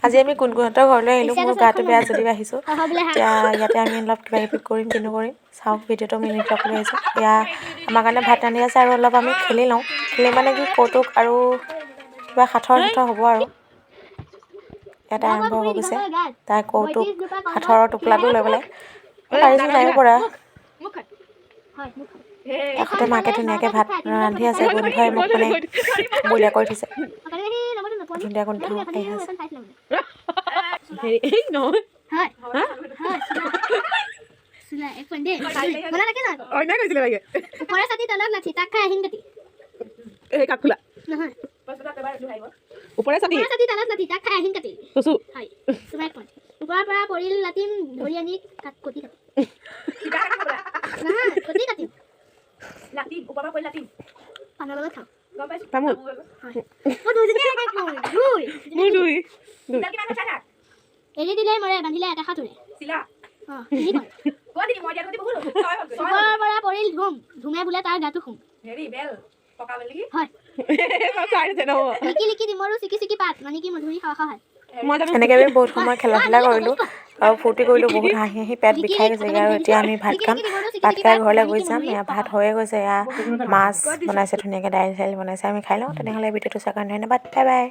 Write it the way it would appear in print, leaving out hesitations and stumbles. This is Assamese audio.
আজি আমি গুণগুণহঁতৰ ঘৰলৈ আহিলোঁ মোৰ গাটো বেয়া যদিও আহিছোঁ এতিয়া ইয়াতে আমি অলপ কিবা কিবি কৰিম কিনো কৰিম চাওক ভিডিঅ'টো মিনি ব্লগলৈ আহিছোঁ এয়া আমাৰ কাৰণে ভাত ৰান্ধি আছে আৰু অলপ আমি খেলি লওঁ খেলি মানে কি কৌতুক আৰু কিবা সাঁথৰ হ'ব আৰু ইয়াতে আৰম্ভ হৈ গৈছে তাই কৌতুক সাঁথৰৰ টোপোলাটো লৈ পেলাই পাৰিছোঁ তাইৰ পৰা কাষতে মাকে ধুনীয়াকৈ ভাত ৰান্ধি আছে গোন্ধই মোক মানে বইলা কৰি থৈছে ধুনীয়া গোন্ধ আহি আছে ওপৰে চাতি তাক খাই আহিম কাটি কচু হয় তোমাৰ কোন ওপৰৰ পৰা পৰিল লাটিম ধৰি আনি কটি কাটি নহয় কটি কাটি লাটিম ওপৰৰ পৰা পৰিল লাটিম পানৰ লগত খাওঁ গম পাইছো তামোল হয় মই দুজনী একে কই দুই কিমান কথা থাক এৰি দিলে মৰে বান্ধিলে এটা খাতুৰে চিলা অ কি কয় কোৱা দিনি মই দিয়াটো বহুত ওপৰৰ পৰা পৰিল ধুমে বোলে তাৰ গাটো খুম হেৰি বেল পকা বেল কি হয় লিকি দিমৰো চিকি পাত মানে কি মধুৰি খাৱা হয় এনেকৈ আমি বহুত সময় খেলা কৰিলোঁ আৰু ফূৰ্তি কৰিলোঁ বহুত হাঁহি পেট বিষাই গৈছেগৈ আৰু এতিয়া আমি ভাত খাম ভাত খাই ঘৰলৈ গৈ যাম এয়া ভাত হৈয়ে গৈছে এয়া মাছ বনাইছে ধুনীয়াকৈ দাইল চাইল বনাইছে আমি খাই লওঁ তেনেহ'লে ভিডিঅ'টো চোৱাৰ কাৰণে ধন্যবাদ বাই বাই